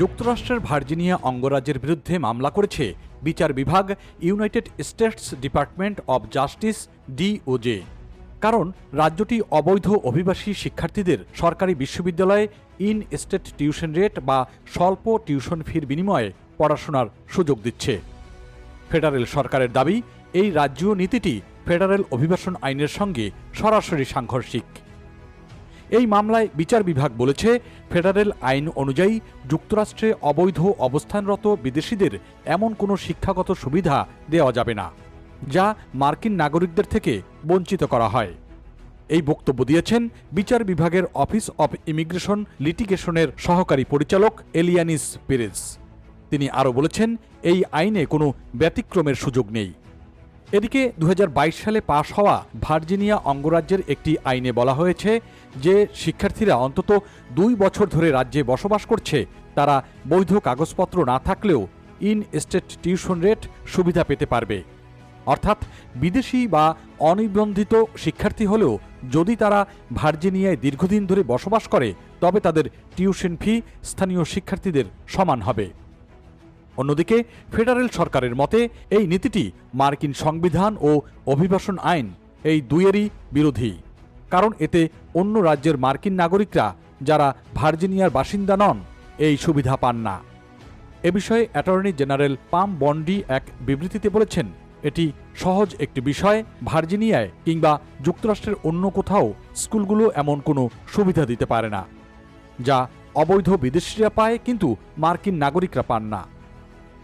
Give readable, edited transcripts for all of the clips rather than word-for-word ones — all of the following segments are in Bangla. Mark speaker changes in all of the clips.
Speaker 1: যুক্তরাষ্ট্রের ভার্জিনিয়া অঙ্গরাজ্যের বিরুদ্ধে মামলা করেছে বিচার বিভাগ, United states department of justice ডিওজে। কারণ রাজ্যটি অবৈধ অভিবাসী শিক্ষার্থীদের সরকারি বিশ্ববিদ্যালয়ে ইন স্টেট টিউশন রেট বা স্বল্প টিউশন ফির বিনিময়ে পড়াশোনার সুযোগ দিচ্ছে। ফেডারেল সরকারের দাবি, এই রাজ্য নীতিটি ফেডারেল অভিবাসন আইনের সঙ্গে সরাসরি সাংঘর্ষিক। এই মামলায় বিচার বিভাগ বলেছে, ফেডারেল আইন অনুযায়ী যুক্তরাষ্ট্রে অবৈধ অবস্থানরত বিদেশিদের এমন কোনো শিক্ষাগত সুবিধা দেওয়া যাবে না, যা মার্কিন নাগরিকদের থেকে বঞ্চিত করা হয়। এই বক্তব্য দিয়েছেন বিচার বিভাগের অফিস অব ইমিগ্রেশন লিটিগেশনের সহকারী পরিচালক এলিয়ানিস পেরেজ। তিনি আরও বলেছেন, এই আইনে কোনো ব্যতিক্রমের সুযোগ নেই। এদিকে 2022 সালে পাশ হওয়া ভার্জিনিয়া অঙ্গরাজ্যের একটি আইনে বলা হয়েছে যে শিক্ষার্থীরা অন্তত 2 বছর ধরে রাজ্যে বসবাস করছে তারা বৈধ কাগজপত্র না থাকলেও ইন স্টেট টিউশন রেট সুবিধা পেতে পারবে। অর্থাৎ বিদেশি বা অনিবন্ধিত শিক্ষার্থী হলেও যদি তারা ভার্জিনিয়ায় দীর্ঘদিন ধরে বসবাস করে তবে তাদের টিউশন ফি স্থানীয় শিক্ষার্থীদের সমান হবে। অন্যদিকে ফেডারেল সরকারের মতে এই নীতিটি মার্কিন সংবিধান ও অভিবাসন আইন এই দুইয়েরই বিরোধী, কারণ এতে অন্য রাজ্যের মার্কিন নাগরিকরা যারা ভার্জিনিয়ার বাসিন্দা নন এই সুবিধা পান না। এ বিষয়ে অ্যাটর্নি জেনারেল পাম বন্ডি এক বিবৃতিতে বলেছেন, এটি সহজ একটি বিষয়। ভার্জিনিয়ায় কিংবা যুক্তরাষ্ট্রের অন্য কোথাও স্কুলগুলো এমন কোনো সুবিধা দিতে পারে না, যা অবৈধ বিদেশিরা পায় কিন্তু মার্কিন নাগরিকরা পান না।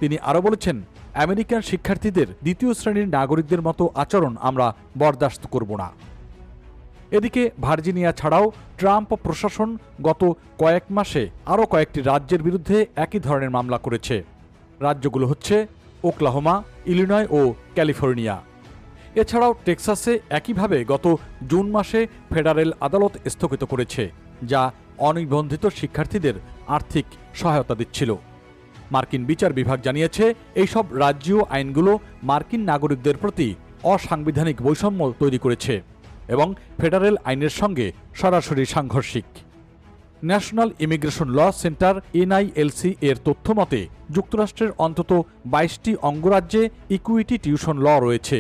Speaker 1: তিনি আরও বলেছেন, আমেরিকান শিক্ষার্থীদের দ্বিতীয় শ্রেণীর নাগরিকদের মতো আচরণ আমরা বরদাস্ত করব না। এদিকে ভার্জিনিয়া ছাড়াও ট্রাম্প প্রশাসন গত কয়েক মাসে আরও কয়েকটি রাজ্যের বিরুদ্ধে একই ধরনের মামলা করেছে। রাজ্যগুলো হচ্ছে ওকলাহোমা, ইলিনয় ও ক্যালিফোর্নিয়া। এছাড়াও টেক্সাসে একইভাবে গত জুন মাসে ফেডারেল আদালত স্থগিত করেছে, যা অনিবন্ধিত শিক্ষার্থীদের আর্থিক সহায়তা দিচ্ছিল। মার্কিন বিচার বিভাগ জানিয়েছে, এইসব রাজ্যীয় আইনগুলো মার্কিন নাগরিকদের প্রতি অসাংবিধানিক বৈষম্য তৈরি করেছে এবং ফেডারেল আইনের সঙ্গে সরাসরি সাংঘর্ষিক। National Immigration Law Center NILC এর তথ্য মতে যুক্তরাষ্ট্রের অন্তত 22টি অঙ্গরাজ্যে ইকুইটি টিউশন ল রয়েছে,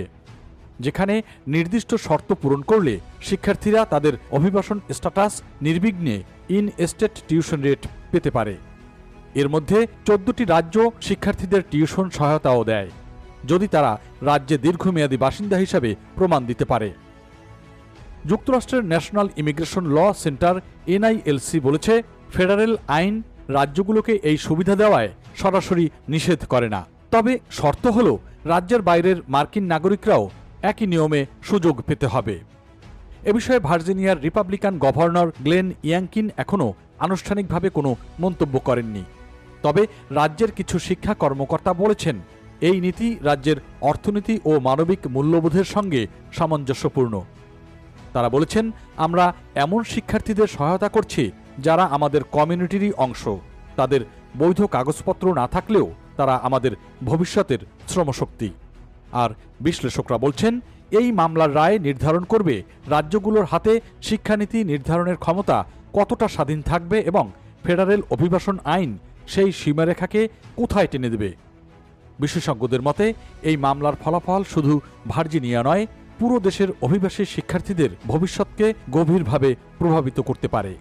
Speaker 1: যেখানে নির্দিষ্ট শর্ত পূরণ করলে শিক্ষার্থীরা তাদের অভিবাসন স্ট্যাটাস নির্বিঘ্নে ইন স্টেট টিউশন রেট পেতে পারে। এর মধ্যে 14টি রাজ্য শিক্ষার্থীদের টিউশন সহায়তাও দেয়, যদি তারা রাজ্যে দীর্ঘমেয়াদী বাসিন্দা হিসাবে প্রমাণ দিতে পারে। যুক্তরাষ্ট্রের National Immigration Law Center NILC বলেছে, ফেডারেল আইন রাজ্যগুলোকে এই সুবিধা দেওয়ায় সরাসরি নিষেধ করে না, তবে শর্ত হল রাজ্যের বাইরের মার্কিন নাগরিকরাও একই নিয়মে সুযোগ পেতে হবে। এ বিষয়ে ভার্জিনিয়ার রিপাবলিকান গভর্নর গ্লেন ইয়াংকিন এখনও আনুষ্ঠানিকভাবে কোনো মন্তব্য করেননি। তবে রাজ্যের কিছু শিক্ষা কর্মকর্তা বলেছেন, এই নীতি রাজ্যের অর্থনীতি ও মানবিক মূল্যবোধের সঙ্গে সামঞ্জস্যপূর্ণ। তারা বলেছেন, আমরা এমন শিক্ষার্থীদের সহায়তা করছি যারা আমাদের কমিউনিটিরই অংশ। তাদের বৈধ কাগজপত্র না থাকলেও তারা আমাদের ভবিষ্যতের শ্রমশক্তি। আর বিশ্লেষকরা বলছেন, এই মামলার রায় নির্ধারণ করবে রাজ্যগুলোর হাতে শিক্ষানীতি নির্ধারণের ক্ষমতা কতটা স্বাধীন থাকবে এবং ফেডারেল অভিবাসন আইন সেই সীমারেখাকে কোথায় টেনে দেবে। বিশেষজ্ঞদের মতে এই মামলার ফলাফল শুধু ভার্জিনিয়া নয়, পুরো দেশের অভিবাসী শিক্ষার্থীদের ভবিষ্যৎকে গভীরভাবে প্রভাবিত করতে পারে।